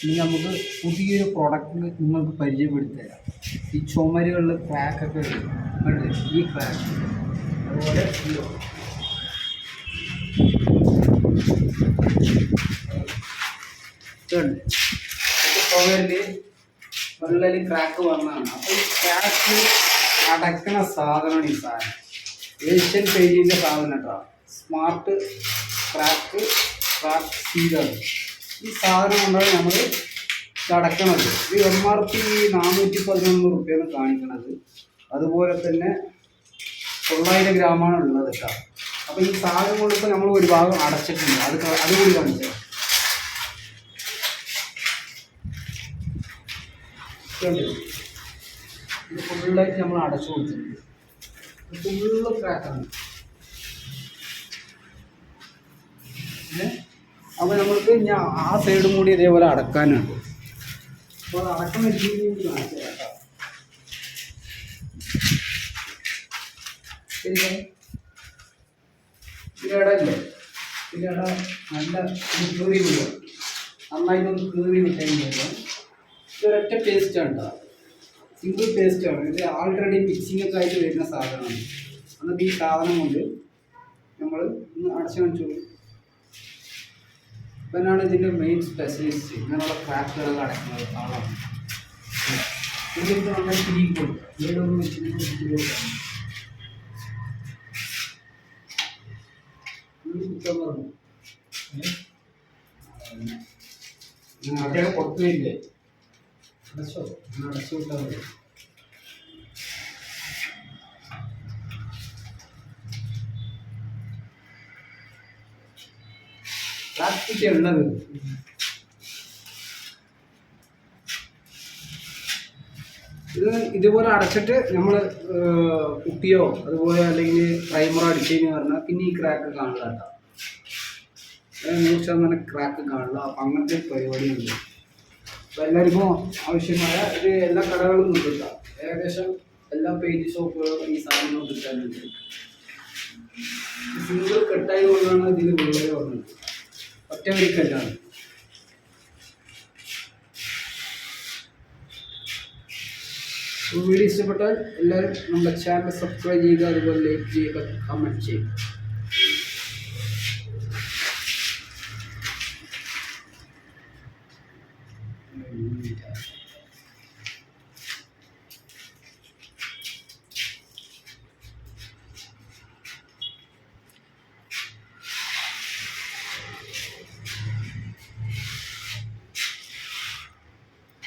ഇനി നമുക്ക് പുതിയൊരു പ്രോഡക്റ്റ് നിങ്ങൾക്ക് പരിചയപ്പെടുത്തി തരാം. ഈ ചുമരുകളിൽ ക്രാക്കൊക്കെ വരും, ഈ ക്രാക്ക് അതുപോലെ ചുമരിൽ വെള്ളയിൽ ക്രാക്ക് വന്നതാണ്. അപ്പോൾ ഈ ക്രാക്ക് അടയ്ക്കണ സാധനമാണ് ഈ സാധനം. ഏഷ്യൻ പെയിൻറ്റിൻ്റെ സാധനം കേട്ടോ. സ്മാർട്ട് ക്രാക്ക് സീലാണ് ഈ സാധനം കൊണ്ടാണ് നമ്മൾ അടക്കണത്. ഇത് MRP 411 റുപ്യാണ് കാണിക്കണത്. അതുപോലെ തന്നെ 900 ഗ്രാമാണ് ഉള്ളത് കേട്ടോ. അപ്പോൾ ഈ സാധനം കൊണ്ടിപ്പോൾ നമ്മൾ ഒരു ഭാഗം അടച്ചിട്ടുണ്ട്. അതുകൂടി കാണിച്ചത് ഇത് ഫുള്ളായിട്ട് നമ്മൾ അടച്ചു കൊടുത്തിട്ടുണ്ട്. ഫുള്ള് ക്രാക്കാണ്. അപ്പോൾ നമ്മൾക്ക് ഞാൻ ആ സൈഡും കൂടി ഇതേപോലെ അടക്കാനുണ്ട്. അപ്പോൾ അത് അടക്കുന്ന രീതി കാണിച്ചു കേട്ടോ. ഇതിലടല്ലേ, ഇതിലട നല്ല കീറി വിടുക, നന്നായിട്ടൊന്ന് കീറി വിട്ടുകഴിഞ്ഞാൽ ഇതൊരൊറ്റ പേസ്റ്റാണ് കേട്ടോ. സിംഗിൾ പേസ്റ്റാണ്. ഇത് ആൾറെഡി മിക്സിങ്ങൊക്കെ ആയിട്ട് വരുന്ന സാധനമാണ്. എന്നിട്ട് ഈ സാധനം കൊണ്ട് നമ്മൾ ഒന്ന് അടച്ചു കാണിച്ചോളൂ. ഇവനാണ് ഇതിൻ്റെ മെയിൻ സ്പെഷ്യലിസ്റ്റ്. ഇങ്ങനെയുള്ള ക്രാക്കുകളൊക്കെ അടയ്ക്കുന്നത് ആളാണ്. ഇതിലേക്ക് നന്നായി തിരികെ കൊടുക്കുക. വീടൊന്നും വെച്ചിട്ട് കുറ്റം പറഞ്ഞു അദ്ദേഹം പുറത്തു വരില്ലേ, അടച്ചോ, അടച്ചു വിട്ടാൽ മതി. പ്ലാസ്റ്റിക് ഉള്ളത് ഇതുപോലെ അടച്ചിട്ട് നമ്മൾ കുട്ടിയോ അതുപോലെ അല്ലെങ്കിൽ പ്രൈമറോ അടിച്ചതിന് പറഞ്ഞാൽ പിന്നെ ഈ ക്രാക്ക് കാണില്ല കേട്ടോ. 100% ക്രാക്ക് കാണില്ല. അപ്പം അങ്ങനത്തെ പരിപാടിയുണ്ട്. അപ്പോൾ എല്ലാവർക്കും ആവശ്യമായ ഇത് എല്ലാ കടകളിലും കിട്ടില്ല. ഏകദേശം എല്ലാ പെയിൻറ്റ് ഷോപ്പുകളും ഈ സാധനങ്ങൾ കിട്ടാനുണ്ട്. സിംഗിൾ കെട്ടായി കൊണ്ടാണ് ഇതിൽ വിള്ളൽ വന്നത്. ഒറ്റ വരിക്കല്ലാണ്. വീഡിയോ ഇഷ്ടപ്പെട്ടാൽ എല്ലാവരും നമ്മുടെ ചാനൽ സബ്സ്ക്രൈബ് ചെയ്യുക, അതുപോലെ ലൈക്ക് ചെയ്യുക, കമൻറ്റ് ചെയ്യുക.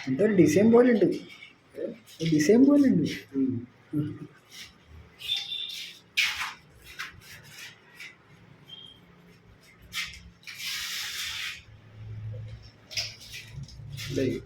എന്തൊരു ഡിസൈൻ പോലെ ഉണ്ട്, ഡിസൈൻ പോലെ ഉണ്ട്. Like